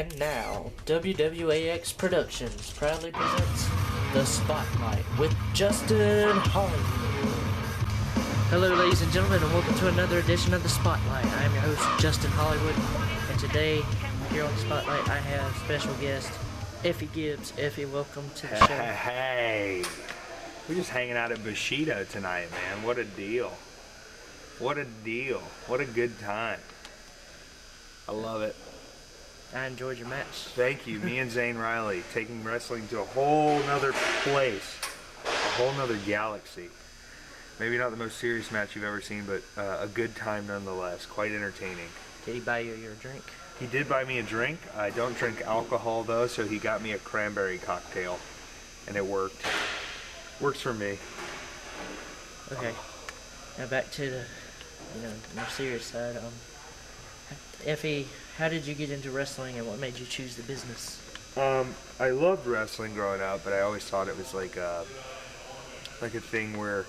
And now, WWAX Productions proudly presents The Spotlight with Justin Hollywood. Hello, ladies and gentlemen, and welcome to another edition of The Spotlight. I am your host, Justin Hollywood, and today, here on The Spotlight, I have special guest, Effy Gibbes. Effy, welcome to the show. Hey, we're just hanging out at Bushido tonight, man. What a deal. What a deal. What a good time. I love it. I enjoyed your match. Thank you. Me and Zane Riley taking wrestling to a whole nother place, a whole nother galaxy. Maybe not the most serious match you've ever seen, but a good time nonetheless. Quite entertaining. Did he buy you your drink? He did buy me a drink. I don't drink alcohol though, so he got me a cranberry cocktail, and it worked. Works for me. Okay. Now back to the, more serious side. Effy, how did you get into wrestling, and what made you choose the business? I loved wrestling growing up, but I always thought it was like a thing where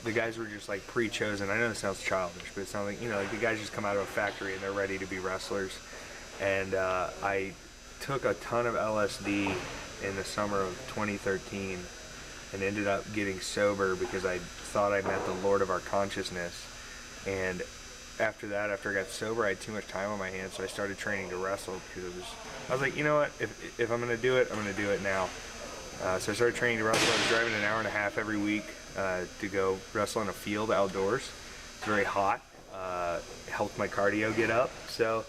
the guys were just like pre-chosen. I know it sounds childish, but it sounds like, like the guys just come out of a factory and they're ready to be wrestlers. And I took a ton of LSD in the summer of 2013 and ended up getting sober because I thought I met the Lord of our consciousness. And after that, after I got sober, I had too much time on my hands, so I started training to wrestle because I was like, you know what, if I'm going to do it, I'm going to do it now. So I started training to wrestle. I was driving an hour and a half every week to go wrestle in a field outdoors. It's very hot. Helped my cardio get up. So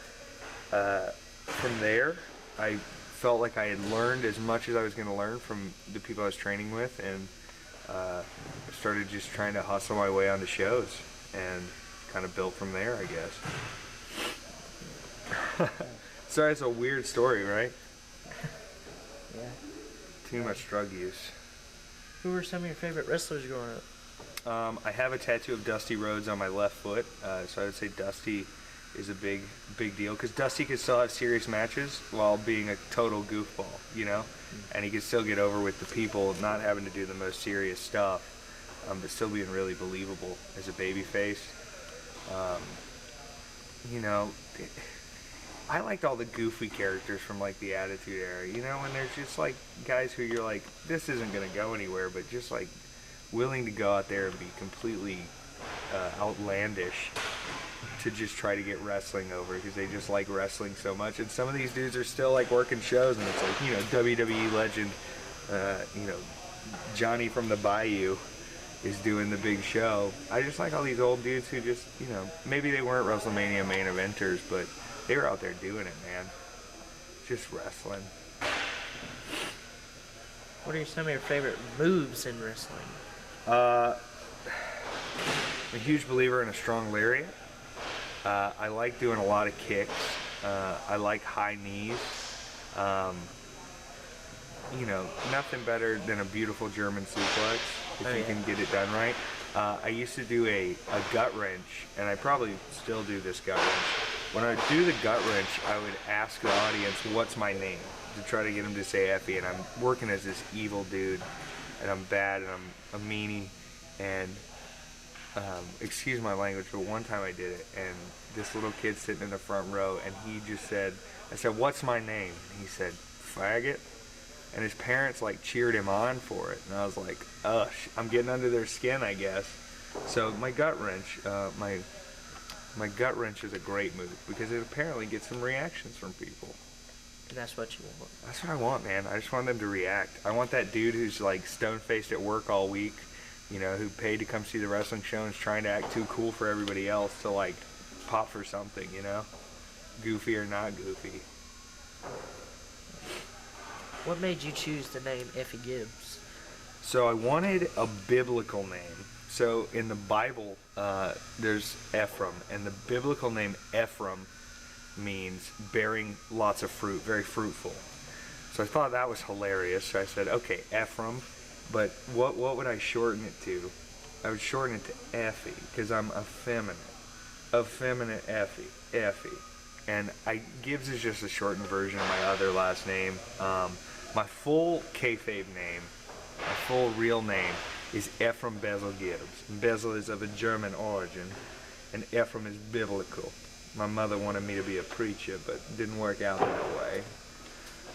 from there, I felt like I had learned as much as I was going to learn from the people I was training with, and started just trying to hustle my way onto shows, and kind of built from there, I guess. Sorry, it's a weird story, right? Yeah. Too much drug use. Who were some of your favorite wrestlers growing up? I have a tattoo of Dusty Rhodes on my left foot, so I would say Dusty is a big deal, because Dusty could still have serious matches while being a total goofball, and he could still get over with the people, not having to do the most serious stuff, but still being really believable as a babyface. I liked all the goofy characters from like the Attitude Era, when there's just like guys who you're like, this isn't gonna go anywhere, but just like willing to go out there and be completely outlandish to just try to get wrestling over because they just like wrestling so much. And some of these dudes are still like working shows, and it's like, WWE legend, Johnny from the Bayou is doing the big show. I just like all these old dudes who just, maybe they weren't WrestleMania main eventers, but they were out there doing it, man. Just wrestling. What are some of your favorite moves in wrestling? I'm a huge believer in a strong lariat. I like doing a lot of kicks. I like high knees. Nothing better than a beautiful German suplex if you can get it done right. I used to do a gut wrench, and I probably still do this gut wrench. When I do the gut wrench, I would ask the audience, what's my name? To try to get them to say Effy, and I'm working as this evil dude, and I'm bad, and I'm a meanie, and excuse my language, but one time I did it, and this little kid sitting in the front row, and he just said, I said, what's my name? And he said, faggot. And his parents like cheered him on for it, and I was like, I'm getting under their skin, I guess. So my gut wrench, my gut wrench is a great move because it apparently gets some reactions from people. And that's what you want. That's what I want, man. I just want them to react. I want that dude who's like stone-faced at work all week, who paid to come see the wrestling show and is trying to act too cool for everybody else to like pop for something, goofy or not goofy. What made you choose the name Effy Gibbes? So I wanted a biblical name. So in the Bible, there's Ephraim, and the biblical name Ephraim means bearing lots of fruit, very fruitful. So I thought that was hilarious. So I said, okay, Ephraim, but what would I shorten it to? I would shorten it to Effy, because I'm effeminate. Effeminate Effy. And Gibbs is just a shortened version of my other last name. My full kayfabe name, my full real name, is Ephraim Basil Gibbes. And Basil is of a German origin, and Ephraim is biblical. My mother wanted me to be a preacher, but it didn't work out that way.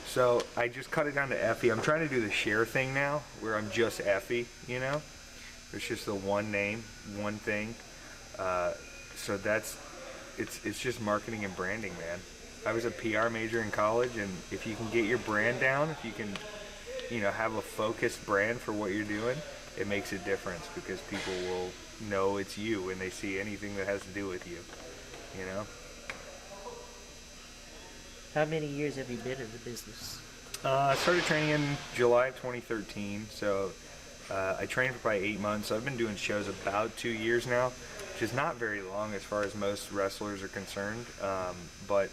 So I just cut it down to Effy. I'm trying to do the share thing now, where I'm just Effy, you know? It's just the one name, one thing. So it's just marketing and branding, man. I was a PR major in college, and if you can get your brand down, if you can, have a focused brand for what you're doing, it makes a difference because people will know it's you when they see anything that has to do with you, How many years have you been in the business? I started training in July of 2013, so I trained for probably 8 months. So I've been doing shows about 2 years now, which is not very long as far as most wrestlers are concerned. But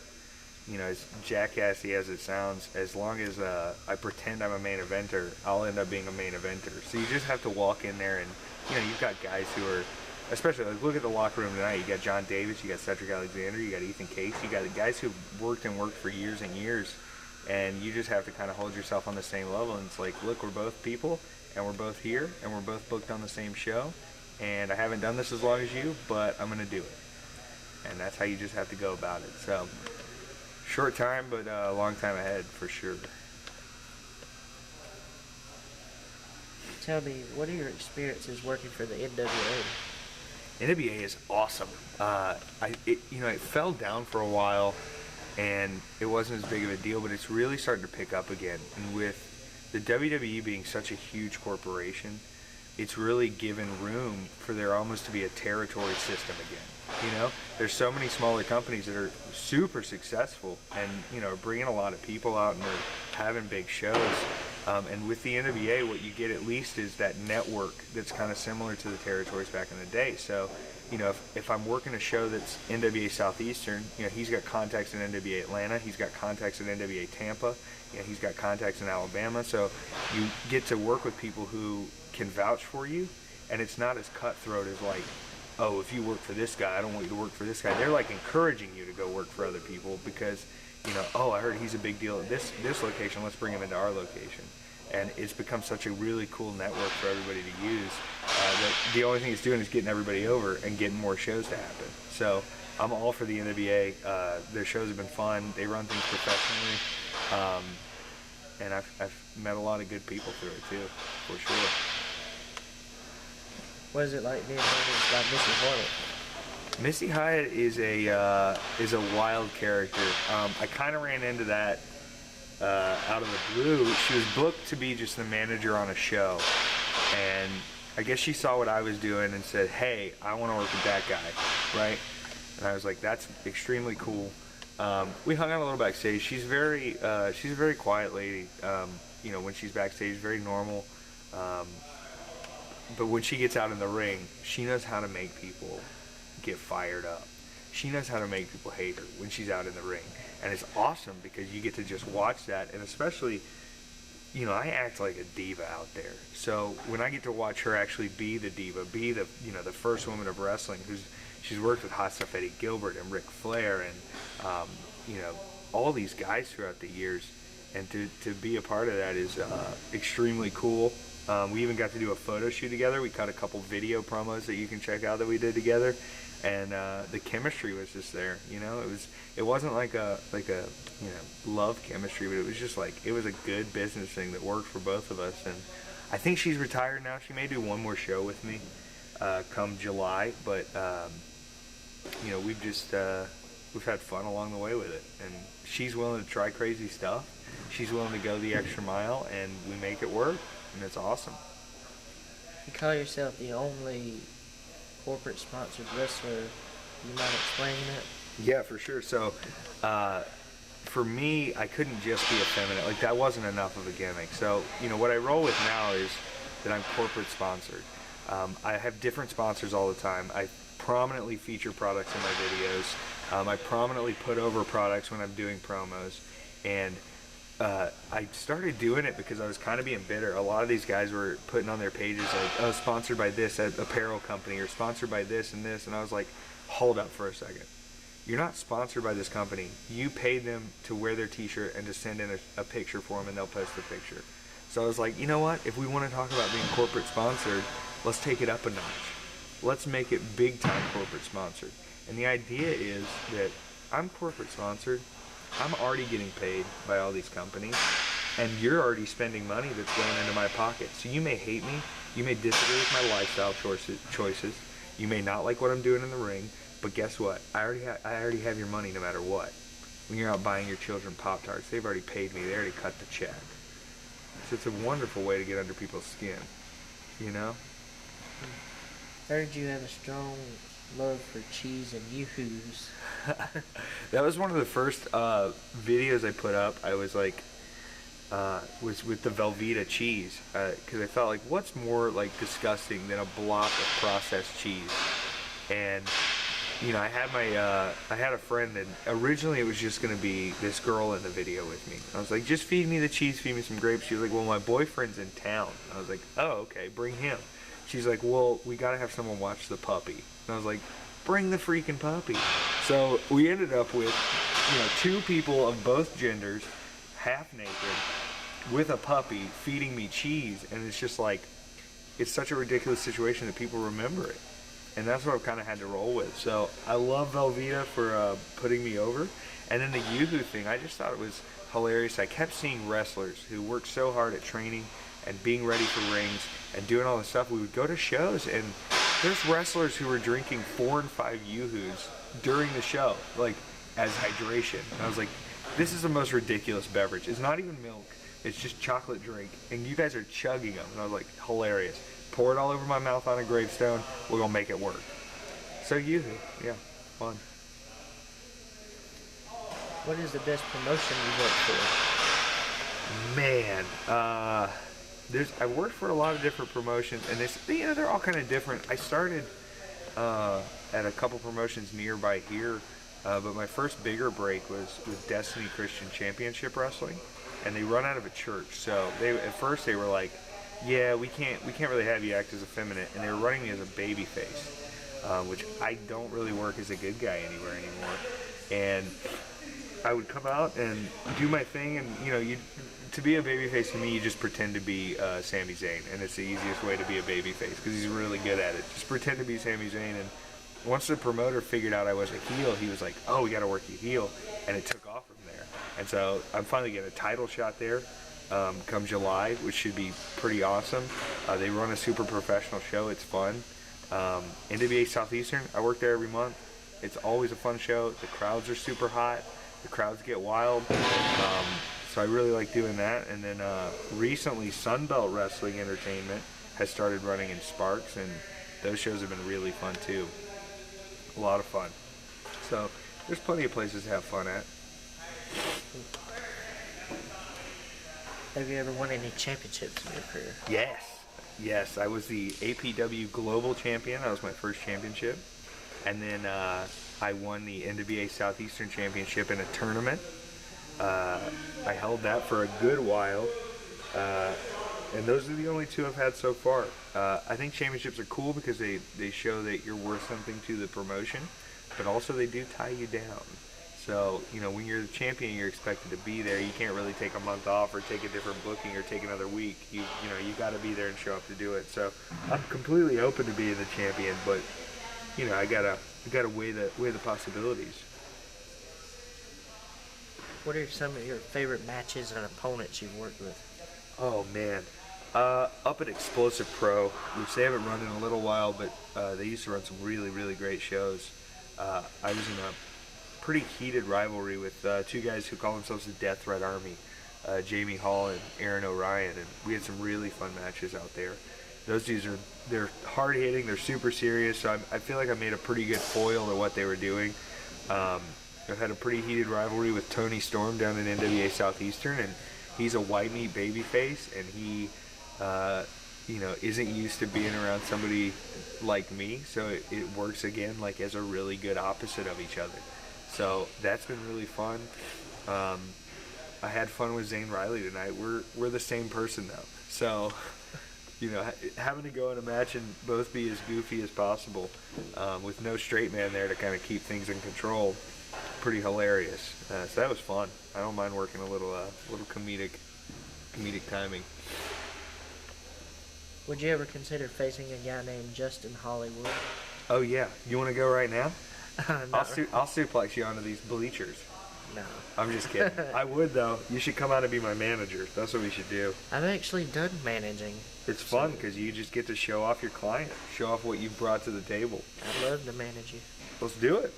as jackassy as it sounds, as long as I pretend I'm a main eventer, I'll end up being a main eventer. So you just have to walk in there and, you've got guys who are, especially, like, look at the locker room tonight. You got John Davis, you got Cedric Alexander, you got Ethan Case, you got the guys who've worked for years and years, and you just have to kind of hold yourself on the same level. And it's like, look, we're both people, and we're both here, and we're both booked on the same show, and I haven't done this as long as you, but I'm going to do it. And that's how you just have to go about it. So, short time, but a long time ahead, for sure. Tell me, what are your experiences working for the NWA? NWA is awesome. It fell down for a while, and it wasn't as big of a deal, but it's really starting to pick up again. And with the WWE being such a huge corporation, it's really given room for there almost to be a territory system again. There's so many smaller companies that are super successful and, are bringing a lot of people out and they're having big shows. And with the NWA, what you get at least is that network that's kind of similar to the territories back in the day. So, if I'm working a show that's NWA Southeastern, he's got contacts in NWA Atlanta, he's got contacts in NWA Tampa, he's got contacts in Alabama. So you get to work with people who can vouch for you, and it's not as cutthroat as like, oh, if you work for this guy, I don't want you to work for this guy. They're like encouraging you to go work for other people because, oh, I heard he's a big deal at this location, let's bring him into our location. And it's become such a really cool network for everybody to use that the only thing it's doing is getting everybody over and getting more shows to happen. So I'm all for the NWA. Their shows have been fun. They run things professionally. And I've met a lot of good people through it too, for sure. What is it like being managed by Missy Hyatt? Missy Hyatt is a wild character. I kind of ran into that out of the blue. She was booked to be just the manager on a show, and I guess she saw what I was doing and said, "Hey, I want to work with that guy," right? And I was like, "That's extremely cool." We hung out a little backstage. She's a very quiet lady. When she's backstage, very normal. But when she gets out in the ring, she knows how to make people get fired up. She knows how to make people hate her when she's out in the ring. And it's awesome because you get to just watch that. And especially, I act like a diva out there. So when I get to watch her actually be the diva, be the first woman of wrestling she's worked with Hot Stuff Eddie Gilbert and Ric Flair and, all these guys throughout the years. And to be a part of that is extremely cool. We even got to do a photo shoot together. We cut a couple video promos that you can check out that we did together, and the chemistry was just there. It wasn't like a love chemistry, but it was just like it was a good business thing that worked for both of us. And I think she's retired now. She may do one more show with me come July, but we've had fun along the way with it, and she's willing to try crazy stuff. She's willing to go the extra mile, and we make it work. And it's awesome. You call yourself the only corporate sponsored wrestler. You mind explaining it? Yeah, for sure. So, for me, I couldn't just be effeminate. Like, that wasn't enough of a gimmick. So, what I roll with now is that I'm corporate sponsored. I have different sponsors all the time. I prominently feature products in my videos. I prominently put over products when I'm doing promos. And I started doing it because I was kind of being bitter. A lot of these guys were putting on their pages like, oh, sponsored by this apparel company or sponsored by this and this. And I was like, hold up for a second. You're not sponsored by this company. You paid them to wear their t-shirt and to send in a picture for them and they'll post the picture. So I was like, you know what? If we want to talk about being corporate sponsored, let's take it up a notch. Let's make it big time corporate sponsored. And the idea is that I'm corporate sponsored. I'm already getting paid by all these companies, and you're already spending money that's going into my pocket. So you may hate me, you may disagree with my lifestyle choices, you may not like what I'm doing in the ring, but guess what? I already have your money no matter what. When you're out buying your children Pop-Tarts, they've already paid me. They already cut the check. So it's a wonderful way to get under people's skin, you know? I heard you have a strong love for cheese and yoo-hoos. That was one of the first videos I put up. I was like, was with the Velveeta cheese, because I felt like, what's more like disgusting than a block of processed cheese? And you know, I had a friend, and originally it was just gonna be this girl in the video with me. I was like, just feed me the cheese, feed me some grapes. She was like, well, my boyfriend's in town. I was like, oh, okay, bring him. She's like, well, we gotta have someone watch the puppy. And I was like, bring the freaking puppy. So we ended up with, you know, 2 people of both genders, half naked, with a puppy, feeding me cheese. And it's just like, it's such a ridiculous situation that people remember it. And that's what I've kind of had to roll with. So I love Velveeta for putting me over. And then the Yoo-Hoo thing, I just thought it was hilarious. I kept seeing wrestlers who worked so hard at training and being ready for rings and doing all this stuff. We would go to shows, and there's wrestlers who were drinking 4 and 5 Yoo-Hoos during the show, like as hydration. And I was like, this is the most ridiculous beverage. It's not even milk. It's just chocolate drink. And you guys are chugging them. And I was like, hilarious. Pour it all over my mouth on a gravestone. We're going to make it work. So Yoo-Hoo, yeah, fun. What is the best promotion you worked for? Man, I've worked for a lot of different promotions, and they're all kind of different. I started at a couple promotions nearby here, but my first bigger break was with Destiny Christian Championship Wrestling, and they run out of a church. So at first they were like, yeah, we can't really have you act as effeminate, and they were running me as a baby face, which I don't really work as a good guy anywhere anymore. And I would come out and do my thing, and you know, to be a babyface to me, you just pretend to be Sami Zayn, and it's the easiest way to be a babyface because he's really good at it. Just pretend to be Sami Zayn, and once the promoter figured out I was a heel, he was like, "Oh, we got to work you heel," and it took off from there. And so I'm finally getting a title shot there come July, which should be pretty awesome. They run a super professional show. It's fun. NWA Southeastern, I work there every month. It's always a fun show. The crowds are super hot. The crowds get wild. So I really like doing that. And then recently, Sunbelt Wrestling Entertainment has started running in Sparks, and those shows have been really fun too. A lot of fun. So there's plenty of places to have fun at. Have you ever won any championships in your career? Yes. I was the APW Global Champion. That was my first championship. And then I won the NWA Southeastern Championship in a tournament. I held that for a good while. And those are the only 2 I've had so far. I think championships are cool because they show that you're worth something to the promotion, but also they do tie you down. So, you know, when you're the champion, you're expected to be there. You can't really take a month off or take a different booking or take another week. You got to be there and show up to do it. So I'm completely open to being the champion, but you know, I gotta weigh the possibilities. What are some of your favorite matches and opponents you've worked with? Oh man, up at Explosive Pro, which they haven't run in a little while, but they used to run some really, really great shows. I was in a pretty heated rivalry with 2 guys who call themselves the Death Threat Army, Jamie Hall and Aaron O'Ryan, and we had some really fun matches out there. Those dudes they're hard hitting, they're super serious, so I feel like I made a pretty good foil to what they were doing. I've had a pretty heated rivalry with Tony Storm down in NWA Southeastern, and he's a white meat babyface, and he isn't used to being around somebody like me, so it works again like as a really good opposite of each other. So that's been really fun. I had fun with Zane Riley tonight. We're the same person though, so you know, having to go in a match and both be as goofy as possible with no straight man there to kind of keep things in control, pretty hilarious. So that was fun. I don't mind working a little comedic timing. Would you ever consider facing a guy named Justin Hollywood? Oh yeah, you want to go right now? I'll suplex you onto these bleachers. No. I'm just kidding. I would, though. You should come out and be my manager. That's what we should do. I've actually done managing. It's fun because you just get to show off your client, show off what you've brought to the table. I'd love to manage you. Let's do it.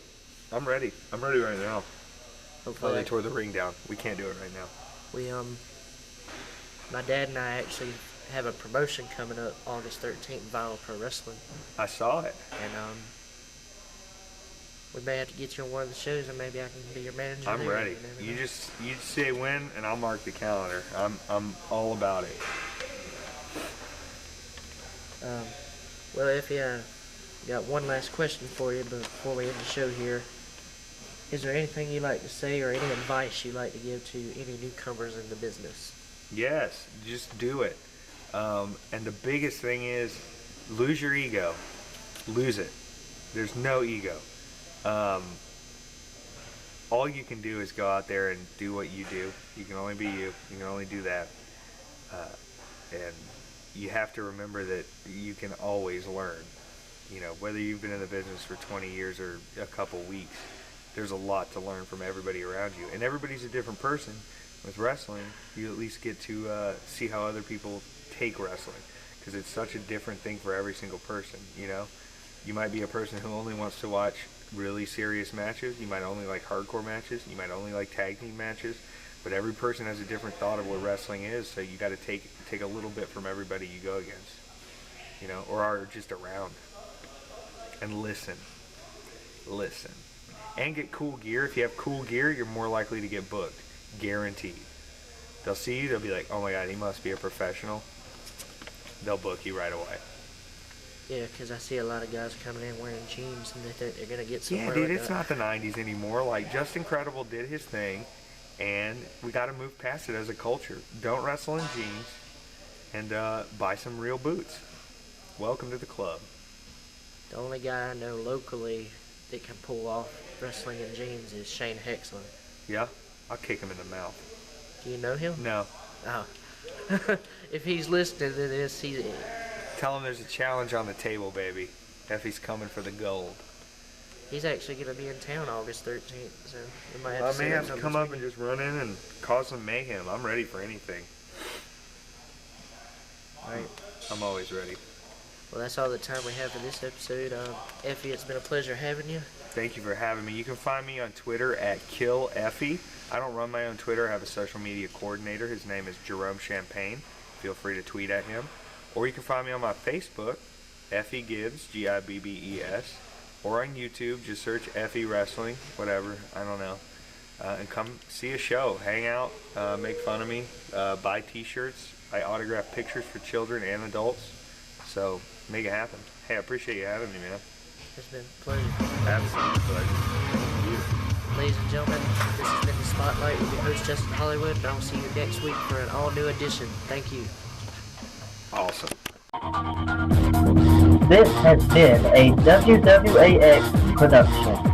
I'm ready. I'm ready right now. Hopefully, They tore the ring down. We can't do it right now. My dad and I actually have a promotion coming up August 13th, Viral Pro Wrestling. I saw it. And, we may have to get you on one of the shows, and maybe I can be your manager. I'm ready. You say when, and I'll mark the calendar. I'm all about it. Well, Effy, I got one last question for you before we end the show here. Is there anything you'd like to say or any advice you'd like to give to any newcomers in the business? Yes, just do it. And the biggest thing is lose your ego. Lose it. There's no ego. All you can do is go out there and do what you do. You can only be you. You can only do that. And you have to remember that you can always learn. You know, whether you've been in the business for 20 years or a couple weeks, there's a lot to learn from everybody around you. And everybody's a different person. With wrestling, you at least get to see how other people take wrestling, because it's such a different thing for every single person, you know? You might be a person who only wants to watch really serious matches. You might only like hardcore matches. You might only like tag team matches. But every person has a different thought of what wrestling is, so you got to take a little bit from everybody you go against, you know, or are just around. And listen. And get cool gear. If you have cool gear, you're more likely to get booked. Guaranteed. They'll see you, they'll be like, oh my god, he must be a professional. They'll book you right away. Yeah, because I see a lot of guys coming in wearing jeans and they think they're going to get somewhere. Yeah, dude, like it's that. not the 90s anymore. Like, Just Incredible did his thing, and we got to move past it as a culture. Don't wrestle in jeans, and buy some real boots. Welcome to the club. The only guy I know locally that can pull off wrestling in jeans is Shane Hexlin. Yeah? I'll kick him in the mouth. Do you know him? No. Oh. If he's listening to this, he's... Tell him there's a challenge on the table, baby. Effy's coming for the gold. He's actually going to be in town August 13th, so we might have to I may have to come up and you. just run in and cause some mayhem. I'm ready for anything. Alright. I'm always ready. Well, that's all the time we have for this episode. Effy, it's been a pleasure having you. Thank you for having me. You can find me on Twitter at KillEffy. I don't run my own Twitter. I have a social media coordinator. His name is Jerome Champagne. Feel free to tweet at him. Or you can find me on my Facebook, Effy Gibbes, Gibbes. Or on YouTube, just search Effy Wrestling, whatever, I don't know. And come see a show, hang out, make fun of me, buy t-shirts. I autograph pictures for children and adults. So make it happen. Hey, I appreciate you having me, man. It's been a pleasure. Absolute pleasure. Thank you. Ladies and gentlemen, this has been The Spotlight with your host, Justin Hollywood, and I'll see you next week for an all-new edition. Thank you. Awesome. This has been a WWAX production.